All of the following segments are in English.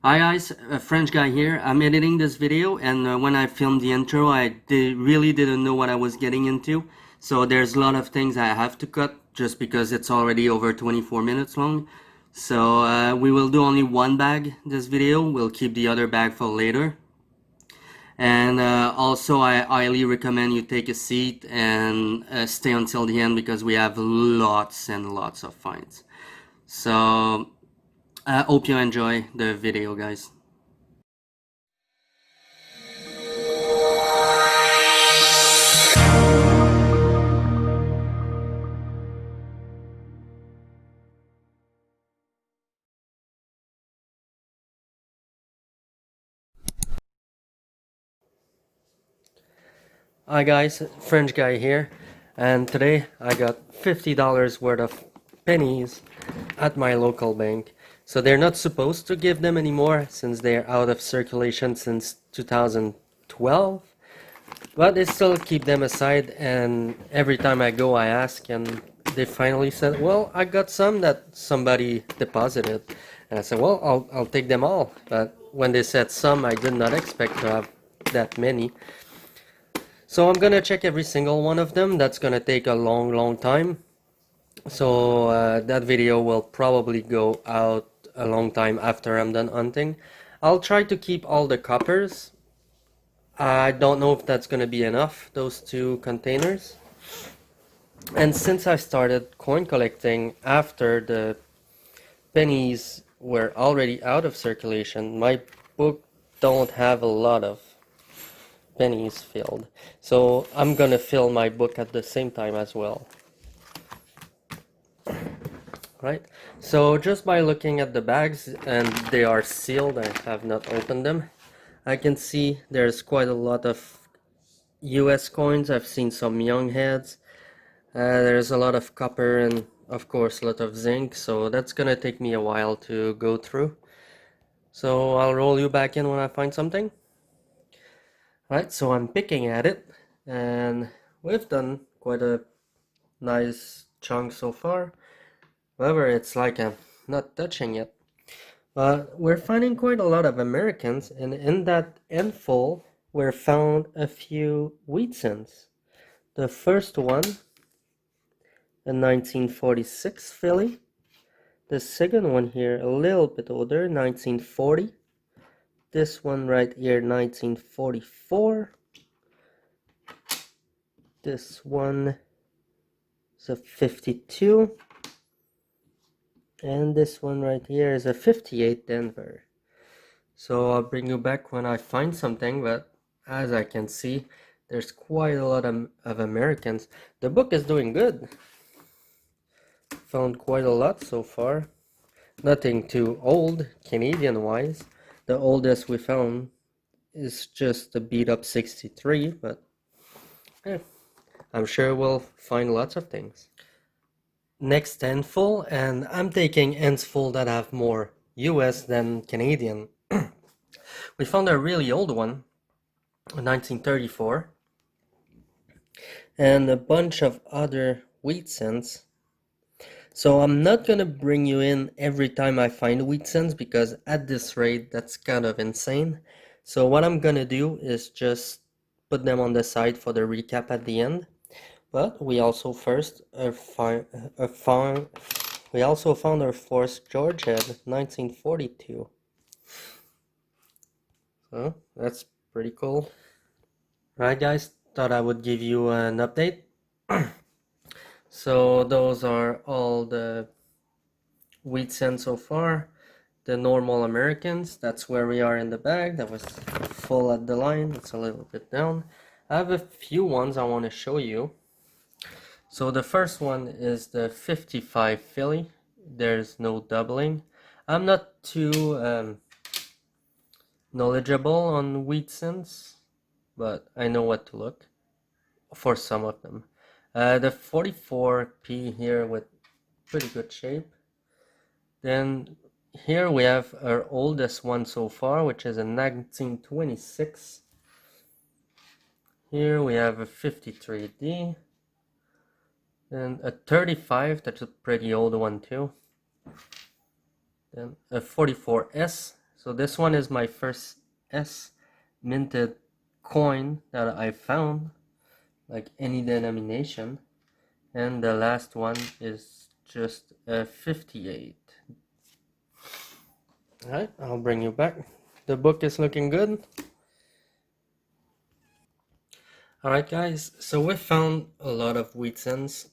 Hi guys, French guy here. I'm editing this video, and when I filmed the intro, really didn't know what I was getting into. So there's a lot of things I have to cut just because it's already over 24 minutes long. So we will do only one bag this video. We'll keep the other bag for later. And also, I highly recommend you take a seat and stay until the end because we have lots and lots of finds. So I hope you enjoy the video, guys. Hi guys, French guy here, and today I got $50 worth of pennies at my local bank. So they're not supposed to give them anymore since they're out of circulation since 2012, but they still keep them aside, and every time I go I ask, and they finally said, well, I got some that somebody deposited. And I said, well, I'll take them all. But when they said some, I did not expect to have that many. So I'm gonna check every single one of them. That's gonna take a long time. So that video will probably go out a long time after I'm done hunting. I'll try to keep all the coppers. I don't know if that's gonna be enough, those two containers. And since I started coin collecting after the pennies were already out of circulation, my book don't have a lot of pennies filled. So I'm gonna fill my book at the same time as well. Right? So just by looking at the bags, and they are sealed, I have not opened them, I can see there's quite a lot of US coins. I've seen some young heads. There's a lot of copper and of course a lot of zinc, so that's gonna take me a while to go through. So I'll roll you back in when I find something. Right, so I'm picking at it, and we've done quite a nice chunk so far. However, it's like I'm not touching it. But we're finding quite a lot of Americans, and in that handful, we're found a few wheat cents. The first one, a 1946 Philly. The second one here, a little bit older, 1940. This one right here, 1944. This one is a 52. And this one right here is a 58 Denver. So I'll bring you back when I find something, but as I can see, there's quite a lot of Americans. The book is doing good. Found quite a lot so far. Nothing too old, Canadian-wise. The oldest we found is just a beat-up 63, but I'm sure we'll find lots of things. Next handful, and I'm taking handful that have more US than Canadian. We found a really old one, 1934, and a bunch of other wheat cents. So I'm not gonna bring you in every time I find wheat cents because at this rate that's kind of insane. So what I'm gonna do is just put them on the side for the recap at the end. But we also we also found our first George head, 1942. So that's pretty cool. Right, guys, thought I would give you an update. So those are all the wheat cents so far. The normal Americans, that's where we are in the bag. That was full at the line. It's a little bit down. I have a few ones I want to show you. So the first one is the 55 Philly. There's no doubling. I'm not too knowledgeable on wheat cents, but I know what to look for some of them. The 44p here with pretty good shape. Then here we have our oldest one so far, which is a 1926. Here we have a 53D. Then a 35, that's a pretty old one too. Then a 44S, So this one is my first S minted coin that I found, like any denomination, and the last one is just a 58. Alright, I'll bring you back. The book is looking good. Alright guys, so we found a lot of wheat cents.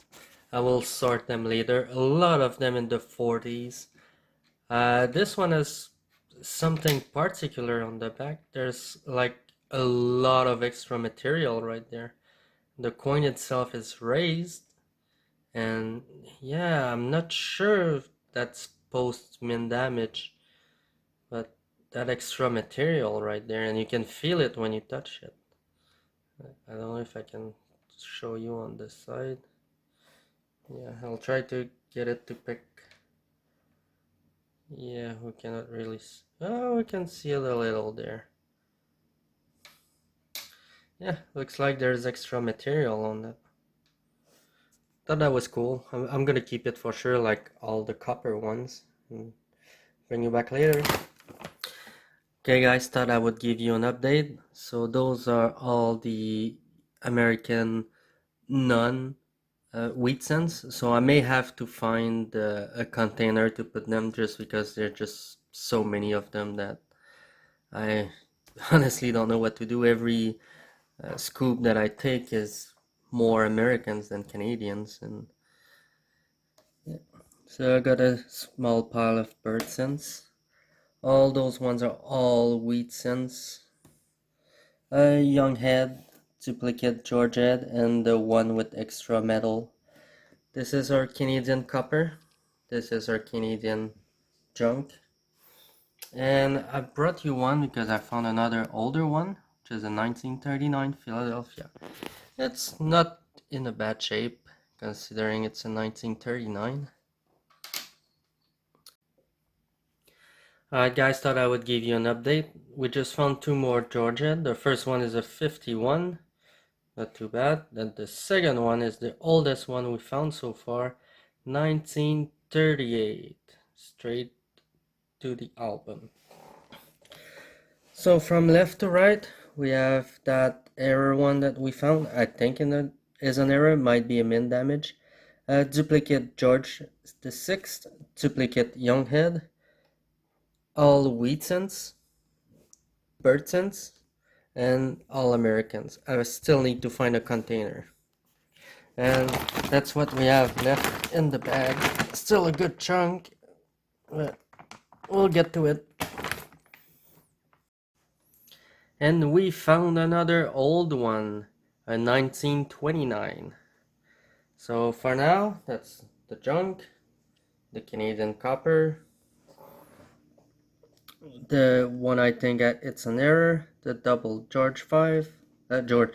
I will sort them later. A lot of them in the 40s. This one has something particular on the back. There's like a lot of extra material right there. The coin itself is raised, and yeah, I'm not sure if that's post-mint damage, but that extra material right there, and you can feel it when you touch it. I don't know if I can show you on this side. Yeah, I'll try to get it to pick. Yeah, we cannot really oh, we can see it a little there. Yeah, looks like there's extra material on that. Thought that was cool. I'm gonna keep it for sure, like all the copper ones, and bring you back later. Okay guys, thought I would give you an update. So those are all the American non wheat cents. So I may have to find a container to put them, just because there are just so many of them that I honestly don't know what to do. Every scoop that I take is more Americans than Canadians, and yeah. So I got a small pile of bird cents. All those ones are all wheat cents. A young head, duplicate George head, and the one with extra metal. This is our Canadian copper. This is our Canadian junk. And I brought you one because I found another older one, which is a 1939 Philadelphia. It's not in a bad shape, considering it's a 1939. Alright guys, thought I would give you an update. We just found two more Georgia. The first one is a 51, not too bad. Then the second one is the oldest one we found so far, 1938, straight to the album. So from left to right, we have that error one that we found. I think is an error, might be a min damage. Duplicate George the 6th, duplicate Younghead, all wheat cents, bird cents, and all Americans. I still need to find a container. And that's what we have left in the bag. Still a good chunk, but we'll get to it. And we found another old one, a 1929. So for now, that's the junk, the Canadian copper, the one I think it's an error, the double George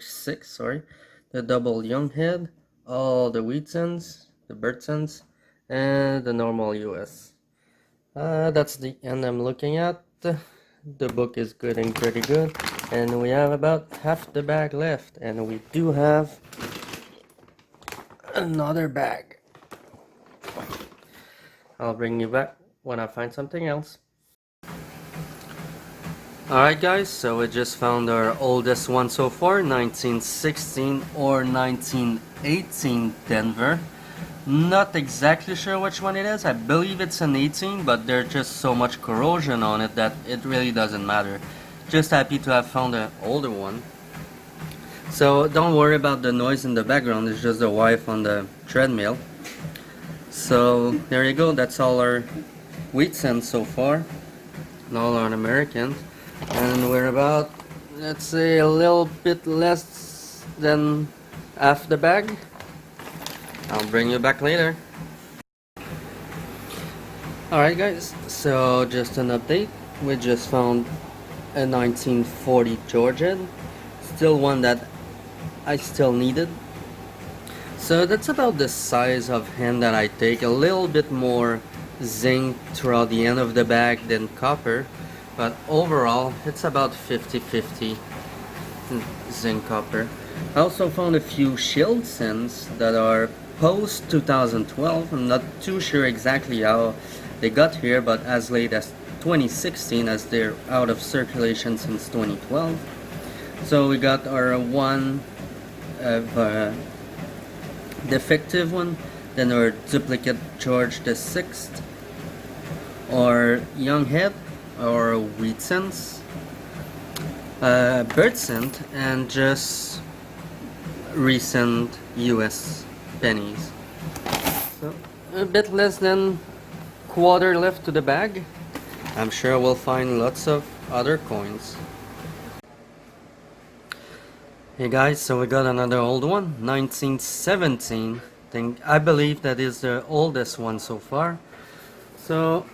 6, sorry, the double Younghead, all the wheat cents, the bird cents, and the normal US. That's the end I'm looking at. The book is getting pretty good, and we have about half the bag left, and we do have another bag. I'll bring you back when I find something else. Alright guys, so we just found our oldest one so far, 1916 or 1918 Denver. Not exactly sure which one it is. I believe it's an 18, but there's just so much corrosion on it that it really doesn't matter. Just happy to have found an older one. So don't worry about the noise in the background, it's just the wife on the treadmill. So there you go, that's all our wheat cents so far, and all our Americans. And we're about, let's say, a little bit less than half the bag. I'll bring you back later. Alright guys, so just an update. We just found a 1940 Georgia. Still one that I still needed. So that's about the size of hand that I take. A little bit more zinc throughout the end of the bag than copper. But overall, it's about 50-50 zinc copper. I also found a few shield cents that are post 2012. I'm not too sure exactly how they got here, but as late as 2016 as they're out of circulation since 2012. So we got our one defective one, then our duplicate George the Sixth, or young head, or wheat cents, bird cent, and just recent US pennies. So a bit less than quarter left to the bag. I'm sure we'll find lots of other coins. Hey guys, so we got another old one, 1917. I believe that is the oldest one so far. So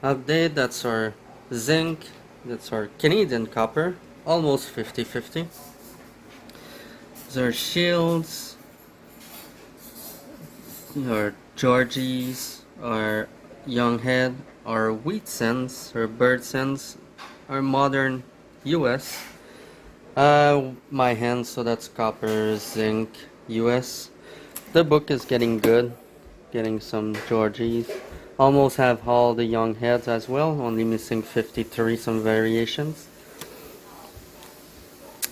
update, that's our zinc, that's our Canadian copper, almost 50-50. These are shields, our Georgies, our young head, our wheat cents, our bird cents, our modern US. My hand, so that's copper, zinc, US. The book is getting good, getting some Georgies. Almost have all the young heads as well, only missing 53, some variations.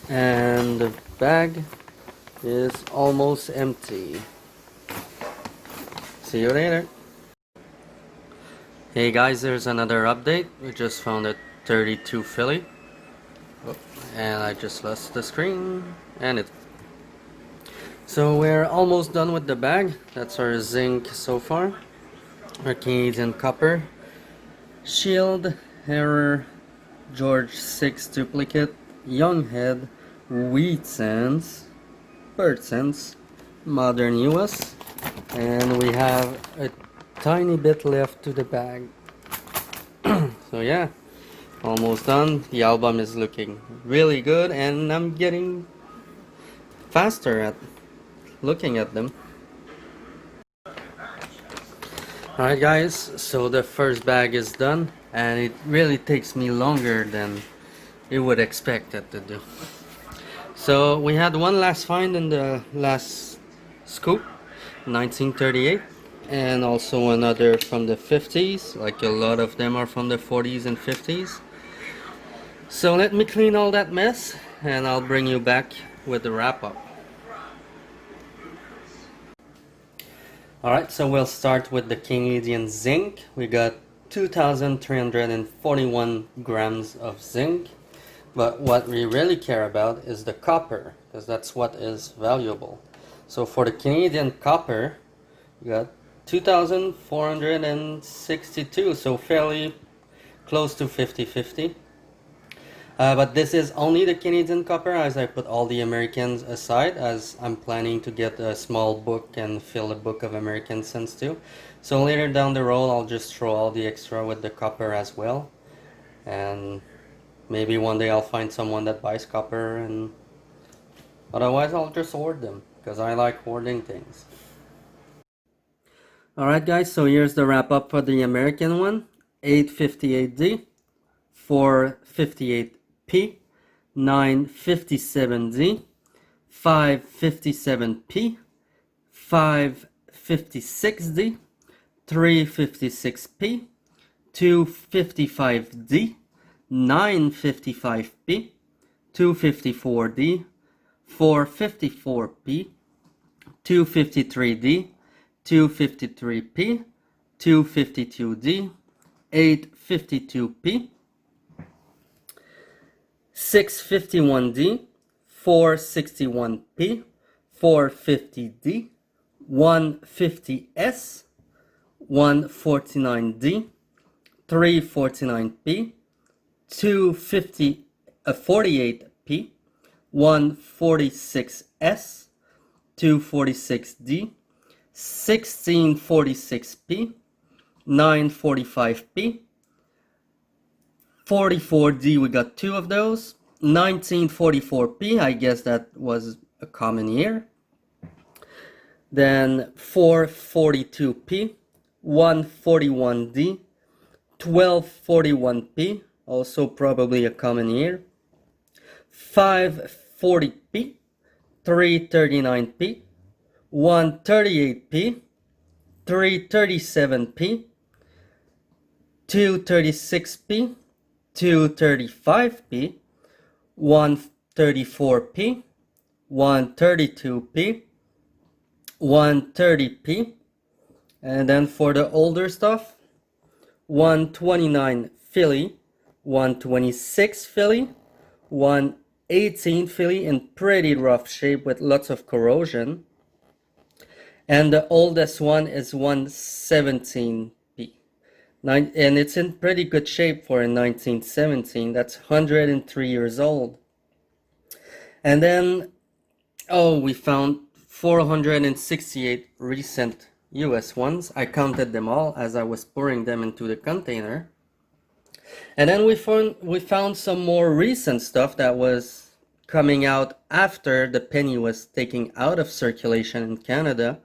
And the bag is almost empty. See you later. Hey guys, there's another update. We just found a 32 Philly. Oh, and I just lost the screen and it. So we're almost done with the bag. That's our zinc so far. Our Canadian copper, shield, error, George 6 duplicate, young head, wheat cents, bird cents, modern US, and we have a tiny bit left to the bag. So yeah, almost done. The album is looking really good and I'm getting faster at looking at them. Alright guys, so the first bag is done and it really takes me longer than you would expect it to do. So we had one last find in the last scoop, 1938, and also another from the 50s, like a lot of them are from the 40s and 50s. So let me clean all that mess and I'll bring you back with the wrap up. Alright, so we'll start with the Canadian zinc. We got 2,341 grams of zinc. But what we really care about is the copper, because that's what is valuable. So for the Canadian copper, we got 2,462, so fairly close to 50-50. But this is only the Canadian copper, as I put all the Americans aside, as I'm planning to get a small book and fill a book of American cents too. So later down the road, I'll just throw all the extra with the copper as well. And maybe one day I'll find someone that buys copper, and otherwise I'll just hoard them, because I like hoarding things. Alright guys, so here's the wrap up for the American one. 858D, 458P, 957D, 557P, 556D, 356P, 255D, 955P, 254D, 454P, 253D, 253P, 252D, 852P, 651D, 461P, 450D, 150S, 149D, 349P, 48P, 146S, 246D, 1646P, 945P, 44D, we got two of those, 1944P, I guess that was a common year, then 442P, 141D, 1241P, also probably a common year, 540P, 339P, 138P, 337P, 236p, 235p, 134p, 132p, 130p, and then for the older stuff, 129 Philly, 126 Philly, 118 Philly in pretty rough shape with lots of corrosion, and the oldest one is 117p. And it's in pretty good shape for a 1917. That's 103 years old. And then, oh, we found 468 recent US ones. I counted them all as I was pouring them into the container. And then we found some more recent stuff that was coming out after the penny was taken out of circulation in Canada.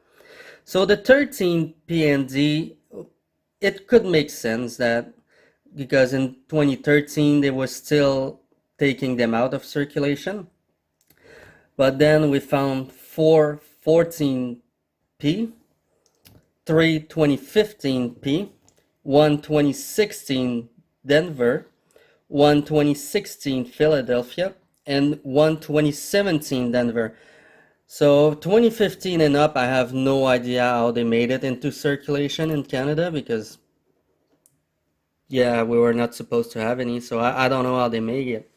So the 13 PND, it could make sense that because in 2013 they were still taking them out of circulation. But then we found 4 14p, 3 2015p, 1 2016 Denver, 1 2016 Philadelphia, and 1 2017 Denver. So 2015 and up, I have no idea how they made it into circulation in Canada because, yeah, we were not supposed to have any, so I don't know how they made it.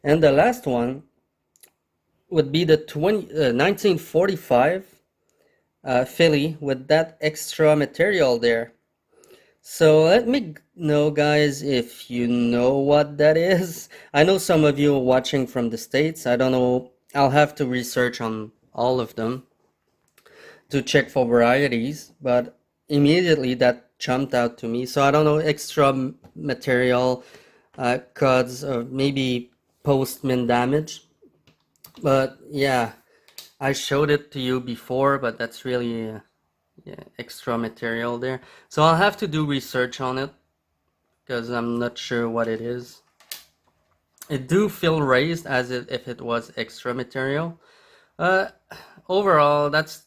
And the last one would be the 1945 Philly with that extra material there. So let me know, guys, if you know what that is. I know some of you are watching from the States. I don't know. I'll have to research on all of them to check for varieties, but immediately that jumped out to me. So I don't know, extra material, cuts, or maybe post-mint damage. But yeah, I showed it to you before, but that's really yeah, extra material there. So I'll have to do research on it because I'm not sure what it is. It do feel raised as if it was extra material. Overall, that's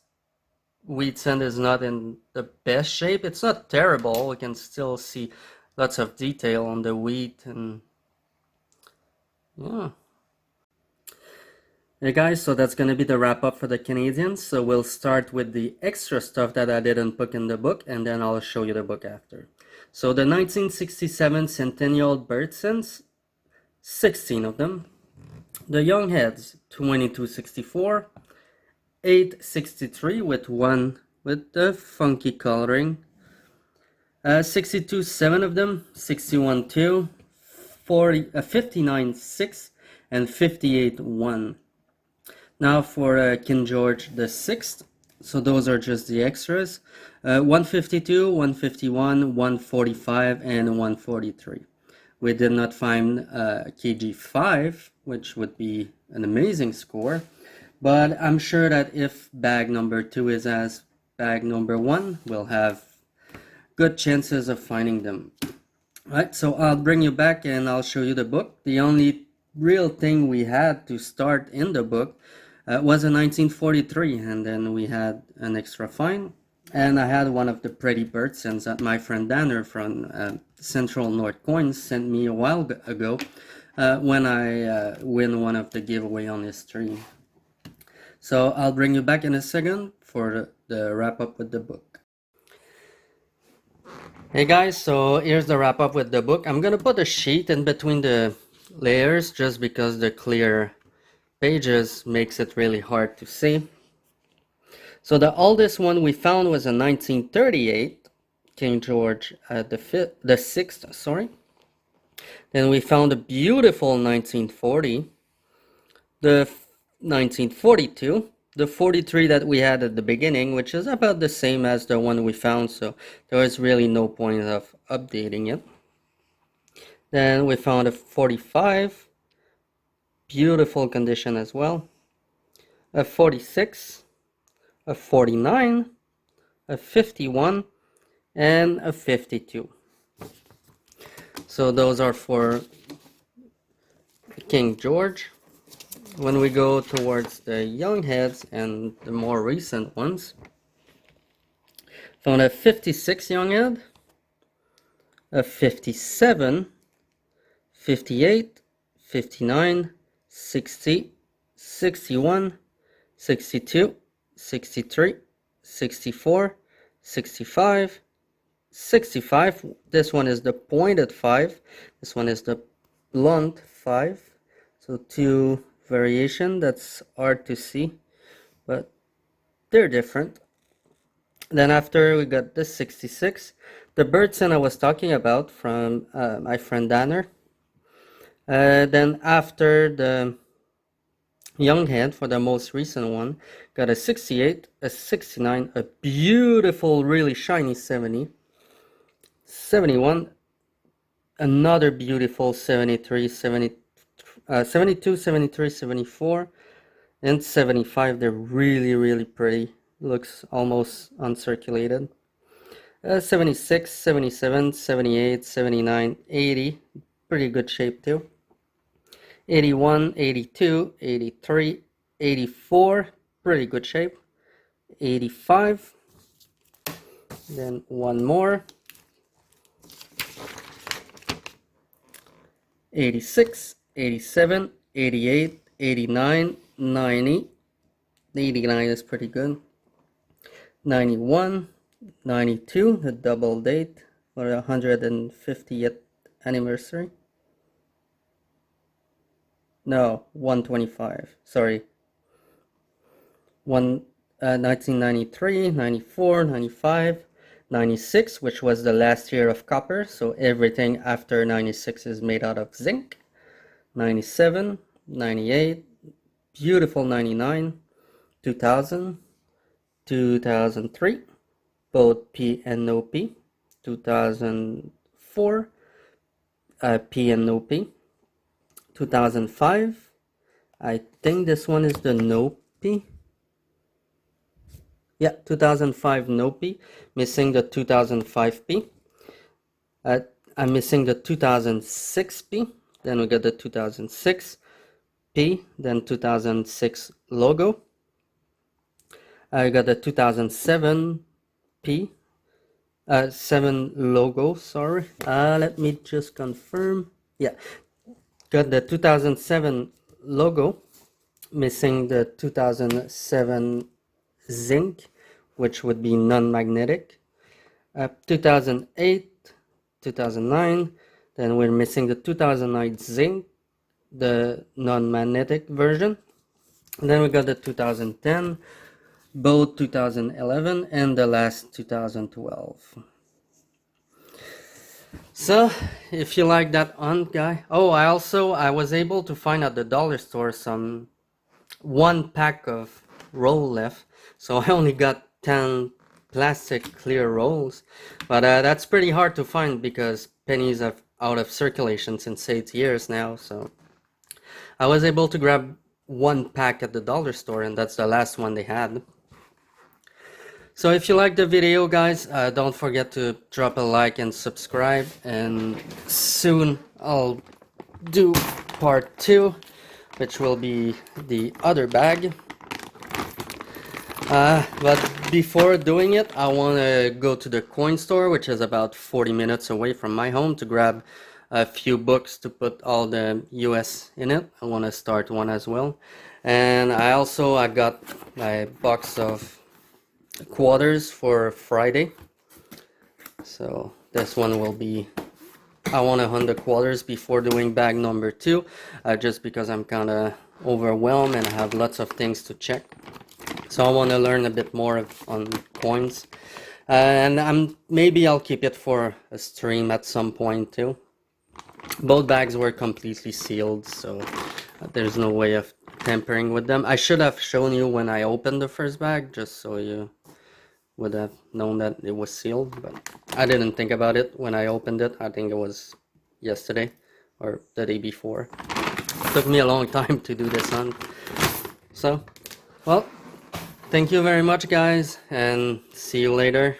wheat sand is not in the best shape. It's not terrible. We can still see lots of detail on the wheat and yeah. Hey guys, so that's gonna be the wrap up for the Canadians. So we'll start with the extra stuff that I didn't put in the book, and then I'll show you the book after. So the 1967 Centennial bird scents, 16 of them. The young heads, 2264, 863 with one with the funky coloring, 62 7 of them, 61 2, 59 6, and 58 1. Now for King George the Sixth, so those are just the extras, 152, 151, 145, and 143. We did not find KG5, which would be an amazing score, but I'm sure that if bag number 2 is as bag number 1, we'll have good chances of finding them. Right, so I'll bring you back and I'll show you the book. The only real thing we had to start in the book was in 1943, and then we had an extra find, and I had one of the pretty bird scents that my friend Danner from Central North Coins sent me a while ago when I win one of the giveaway on his stream. So I'll bring you back in a second for the wrap up with the book. Hey guys, so here's the wrap up with the book. I'm gonna put a sheet in between the layers just because the clear pages makes it really hard to see. So the oldest one we found was in 1938, King George the Sixth, sorry. Then we found a beautiful 1940, the 1942, the 43 that we had at the beginning, which is about the same as the one we found, so there was really no point of updating it. Then we found a 45, beautiful condition as well, a 46, a 49, a 51, and a 52. So those are for King George. When we go towards the young heads and the more recent ones, found a 56 young head, 57, 58, 59, 60, 61, 62, 63, 64, 65, 65. This one is the pointed 5. This one is the blunt 5. So two variation. That's hard to see, but they're different. Then after we got this 66, the birdson I was talking about from my friend Danner. Then after the young head for the most recent one, got a 68, a 69, a beautiful, really shiny 70, 71, another beautiful 73, 72, 73, 74, and 75. They're really pretty. Looks almost uncirculated. 76, 77, 78, 79, 80. Pretty good shape too. 81, 82, 83, 84. Pretty good shape. 85. Then one more. 86, 87, 88, 89, 90. 89 is pretty good. 91, 92, the double date for the 150th anniversary. No, 125, sorry. 1993, 94, 95, 96, which was the last year of copper, so everything after 96 is made out of zinc. 97, 98, beautiful 99, 2000, 2003, both P and no P. 2004, P and no P. 2005, I think this one is the no P. Yeah, 2005 no P, missing the 2005 P. I'm missing the 2006 P. Then we got the 2006 P, then 2006 logo. I got the 2007 P, 7 logo, sorry. Let me just confirm. Yeah, got the 2007 logo, missing the 2007 zinc, which would be non-magnetic. 2008, 2009, then we're missing the 2009 zinc, the non-magnetic version. And then we got the 2010, both 2011, and the last 2012. So if you like that hunt, guy. Oh, I was able to find at the dollar store some 1 pack of roll left, so I only got 10 plastic clear rolls, but that's pretty hard to find because pennies are out of circulation since 8 years now. So I was able to grab 1 pack at the dollar store, and that's the last one they had. So if you like the video, guys, don't forget to drop a like and subscribe, and soon I'll do part 2, which will be the other bag. But before doing it, I want to go to the coin store, which is about 40 minutes away from my home, to grab a few books to put all the US in it. I want to start one as well. And I got a box of quarters for Friday. So this one will be, I want to hunt the quarters before doing bag number 2, just because I'm kind of overwhelmed and I have lots of things to check. So I want to learn a bit more on coins, and maybe I'll keep it for a stream at some point too. Both bags were completely sealed, so there's no way of tampering with them. I should have shown you when I opened the first bag, just so you would have known that it was sealed, but I didn't think about it when I opened it. I think it was yesterday or the day before. It took me a long time to do this hunt. So, well, thank you very much, guys, and see you later.